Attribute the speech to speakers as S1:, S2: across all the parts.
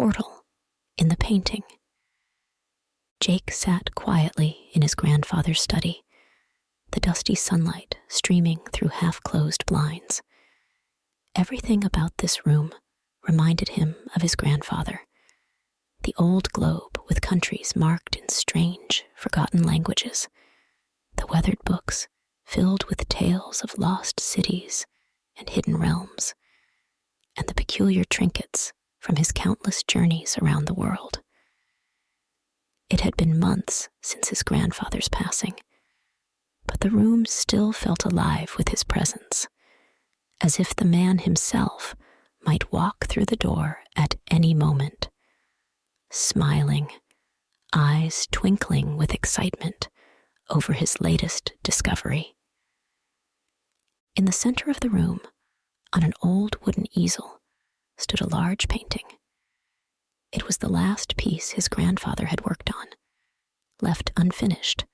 S1: portal in the painting. Jake sat quietly in his grandfather's study, the dusty sunlight streaming through half-closed blinds. Everything about this room reminded him of his grandfather. The old globe with countries marked in strange, forgotten languages. The weathered books filled with tales of lost cities and hidden realms, and the peculiar trinkets from his countless journeys around the world. It had been months since his grandfather's passing, but the room still felt alive with his presence, as if the man himself might walk through the door at any moment, smiling, eyes twinkling with excitement over his latest discovery. In the center of the room, on an old wooden easel, stood a large painting. It was the last piece his grandfather had worked on, left unfinished,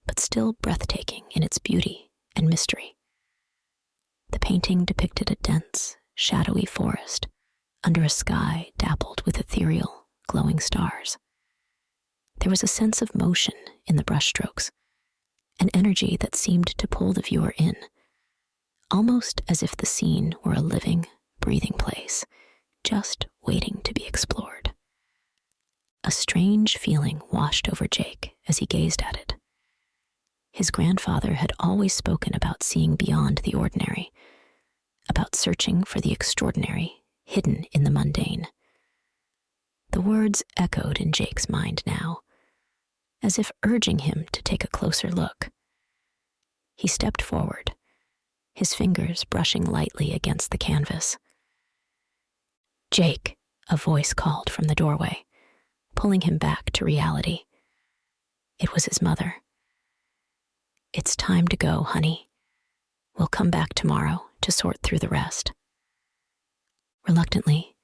S1: but still breathtaking in its beauty and mystery. The painting depicted a dense, shadowy forest under a sky dappled with ethereal, glowing stars. There was a sense of motion in the brushstrokes, an energy that seemed to pull the viewer in, almost as if the scene were a living, breathing place, just waiting to be explored. A strange feeling washed over Jake as he gazed at it. His grandfather had always spoken about seeing beyond the ordinary, about searching for the extraordinary hidden in the mundane. The words echoed in Jake's mind now, as if urging him to take a closer look. He stepped forward, his fingers brushing lightly against the canvas. "Jake," a voice called from the doorway, pulling him back to reality. It was his mother. "It's time to go, honey. We'll come back tomorrow to sort through the rest." Reluctantly,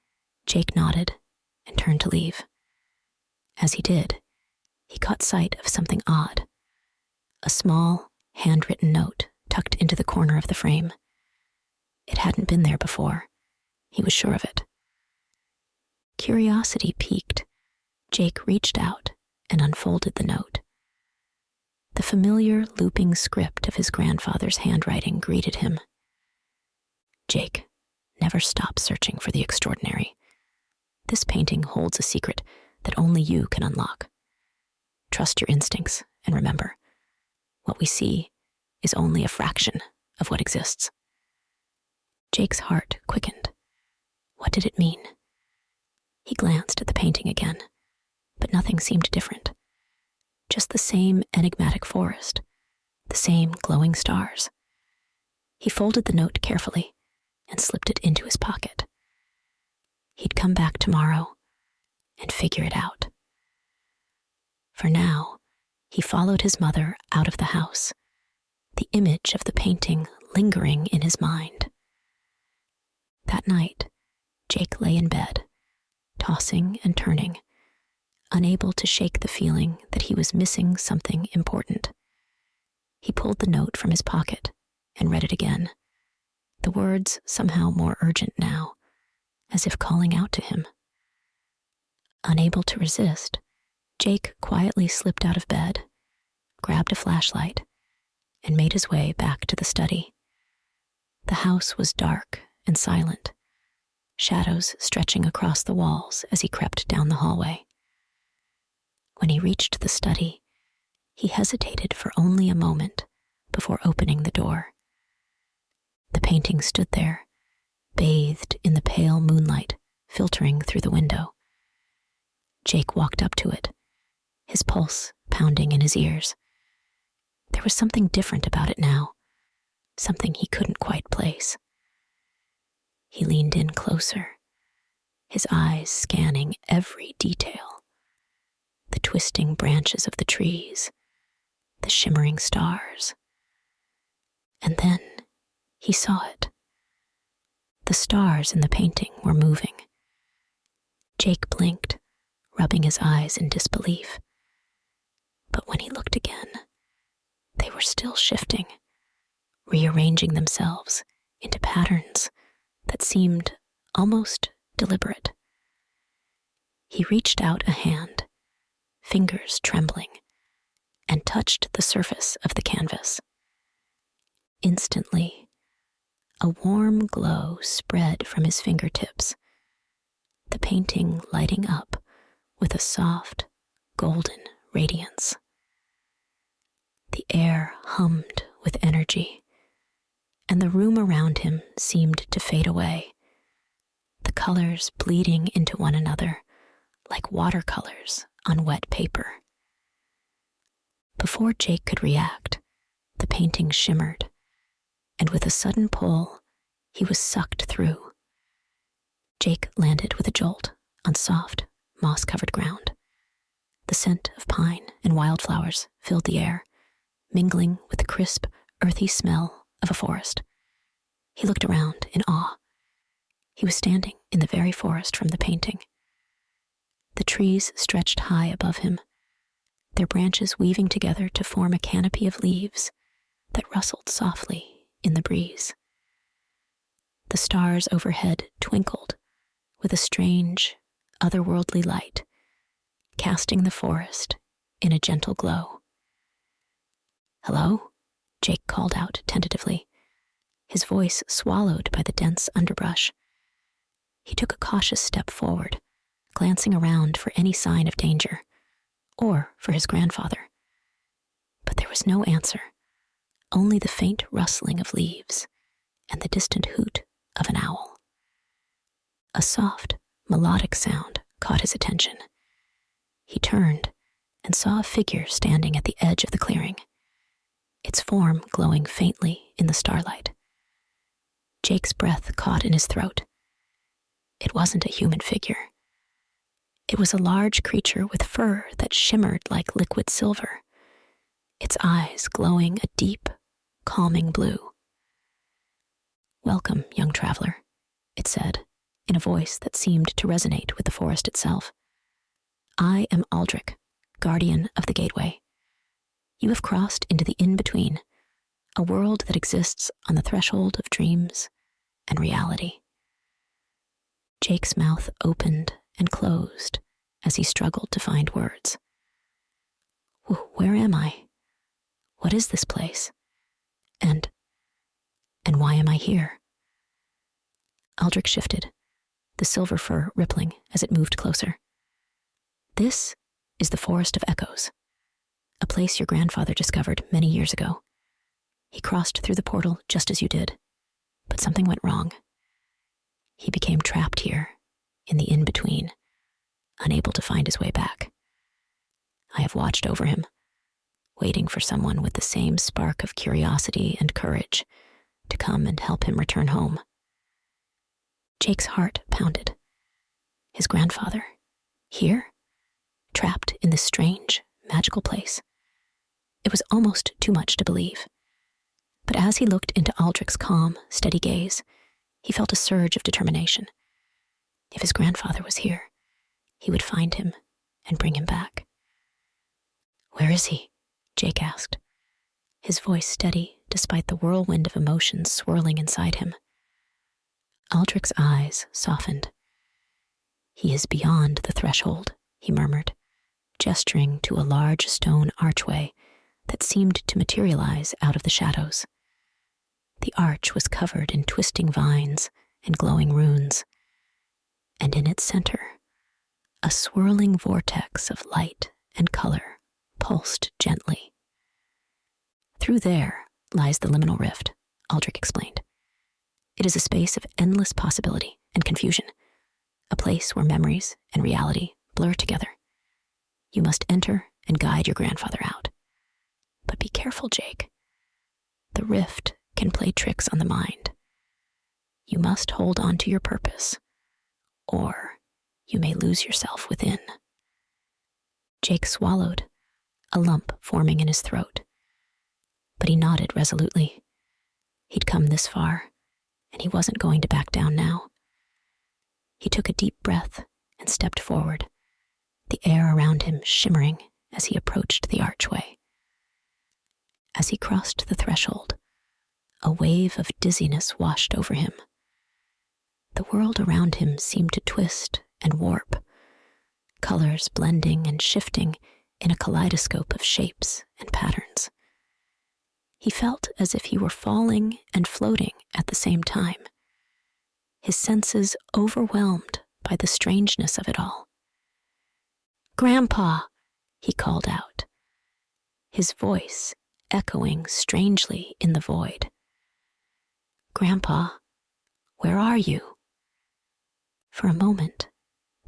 S1: Jake nodded and turned to leave. As he did, he caught sight of something odd, a small, handwritten note tucked into the corner of the frame. It hadn't been there before. He was sure of it. Curiosity piqued. Jake reached out and unfolded the note. The familiar looping script of his grandfather's handwriting greeted him. "Jake, never stop searching for the extraordinary. This painting holds a secret that only you can unlock. Trust your instincts, and remember, what we see is only a fraction of what exists." Jake's heart quickened. What did it mean? He glanced at the painting again, but nothing seemed different. Just the same enigmatic forest, the same glowing stars. He folded the note carefully and slipped it into his pocket. He'd come back tomorrow and figure it out. For now, he followed his mother out of the house, the image of the painting lingering in his mind. That night, Jake lay in bed, tossing and turning, unable to shake the feeling that he was missing something important. He pulled the note from his pocket and read it again, the words somehow more urgent now, as if calling out to him. Unable to resist, Jake quietly slipped out of bed, grabbed a flashlight, and made his way back to the study. The house was dark and silent, shadows stretching across the walls as he crept down the hallway. When he reached the study, he hesitated for only a moment before opening the door. The painting stood there, bathed in the pale moonlight filtering through the window. Jake walked up to it, his pulse pounding in his ears. There was something different about it now, something he couldn't quite place. He leaned in closer, his eyes scanning every detail. The twisting branches of the trees, the shimmering stars. And then he saw it. The stars in the painting were moving. Jake blinked, rubbing his eyes in disbelief. But when he looked again, they were still shifting, rearranging themselves into patterns that seemed almost deliberate. He reached out a hand, fingers trembling, and touched the surface of the canvas. Instantly, a warm glow spread from his fingertips, the painting lighting up with a soft, golden radiance. The air hummed with energy, and the room around him seemed to fade away, the colors bleeding into one another like watercolors on wet paper. Before Jake could react, the painting shimmered, and with a sudden pull, he was sucked through. Jake landed with a jolt on soft, moss-covered ground. The scent of pine and wildflowers filled the air, mingling with the crisp, earthy smell of a forest. He looked around in awe. He was standing in the very forest from the painting. The trees stretched high above him, their branches weaving together to form a canopy of leaves that rustled softly in the breeze. The stars overhead twinkled with a strange, otherworldly light, casting the forest in a gentle glow. "Hello?" Jake called out tentatively, his voice swallowed by the dense underbrush. He took a cautious step forward, glancing around for any sign of danger, or for his grandfather. But there was no answer, only the faint rustling of leaves and the distant hoot of an owl. A soft, melodic sound caught his attention. He turned and saw a figure standing at the edge of the clearing, its form glowing faintly in the starlight. Jake's breath caught in his throat. It wasn't a human figure. It was a large creature with fur that shimmered like liquid silver, its eyes glowing a deep, calming blue. "Welcome, young traveler," it said, in a voice that seemed to resonate with the forest itself. "I am Aldric, guardian of the gateway. You have crossed into the in-between, a world that exists on the threshold of dreams and reality." Jake's mouth opened and closed as he struggled to find words. Where am I? What is this place? And why am I here? Aldric shifted, the silver fur rippling as it moved closer. "This is the Forest of Echoes, a place your grandfather discovered many years ago. He crossed through the portal just as you did, but something went wrong. He became trapped here, in the in-between, unable to find his way back. I have watched over him, waiting for someone with the same spark of curiosity and courage to come and help him return home." Jake's heart pounded. His grandfather, here, trapped in this strange, magical place. It was almost too much to believe. But as he looked into Aldric's calm, steady gaze, he felt a surge of determination. If his grandfather was here, he would find him and bring him back. "Where is he?" Jake asked, his voice steady despite the whirlwind of emotions swirling inside him. Aldric's eyes softened. "He is beyond the threshold," he murmured, gesturing to a large stone archway that seemed to materialize out of the shadows. The arch was covered in twisting vines and glowing runes, and in its center, a swirling vortex of light and color pulsed gently. "Through there lies the liminal rift," Aldric explained. "It is a space of endless possibility and confusion, a place where memories and reality blur together. You must enter and guide your grandfather out. But be careful, Jake. The rift can play tricks on the mind. You must hold on to your purpose, or you may lose yourself within." Jake swallowed, a lump forming in his throat. But he nodded resolutely. He'd come this far, and he wasn't going to back down now. He took a deep breath and stepped forward, the air around him shimmering as he approached the archway. As he crossed the threshold, a wave of dizziness washed over him. The world around him seemed to twist and warp, colors blending and shifting in a kaleidoscope of shapes and patterns. He felt as if he were falling and floating at the same time, his senses overwhelmed by the strangeness of it all. "Grandpa," he called out, his voice echoing strangely in the void. "Grandpa, where are you?" For a moment,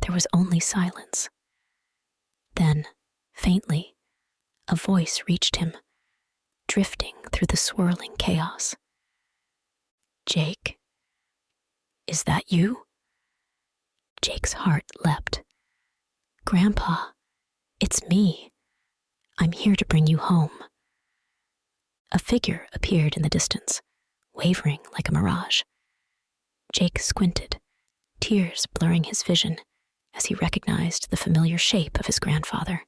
S1: there was only silence. Then, faintly, a voice reached him, drifting through the swirling chaos. "Jake, is that you?" Jake's heart leapt. "Grandpa, it's me. I'm here to bring you home." A figure appeared in the distance, wavering like a mirage. Jake squinted, tears blurring his vision as he recognized the familiar shape of his grandfather.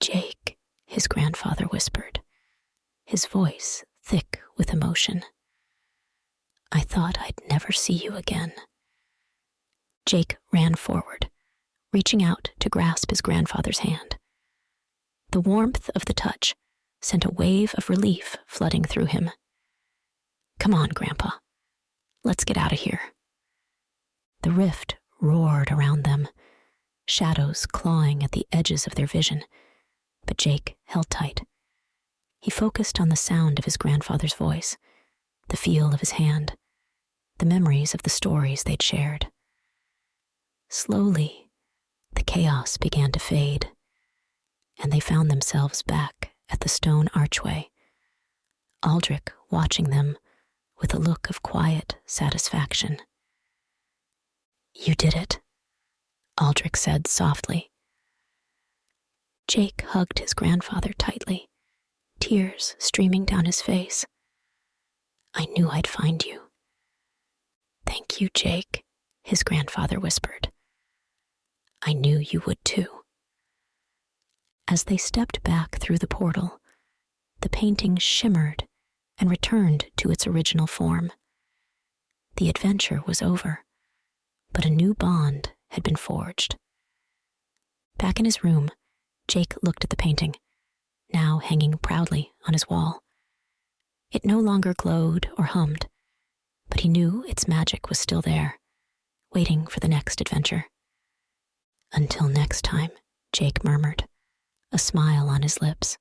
S1: "Jake," his grandfather whispered, his voice thick with emotion. "I thought I'd never see you again." Jake ran forward, reaching out to grasp his grandfather's hand. The warmth of the touch sent a wave of relief flooding through him. "Come on, Grandpa. Let's get out of here." The rift roared around them, shadows clawing at the edges of their vision, but Jake held tight. He focused on the sound of his grandfather's voice, the feel of his hand, the memories of the stories they'd shared. Slowly, the chaos began to fade, and they found themselves back at the stone archway, Aldric watching them with a look of quiet satisfaction. "You did it," Aldric said softly. Jake hugged his grandfather tightly, tears streaming down his face. "I knew I'd find you." "Thank you, Jake," his grandfather whispered. "I knew you would too." As they stepped back through the portal, the painting shimmered and returned to its original form. The adventure was over, but a new bond had been forged. Back in his room, Jake looked at the painting, now hanging proudly on his wall. It no longer glowed or hummed, but he knew its magic was still there, waiting for the next adventure. "Until next time," Jake murmured, a smile on his lips.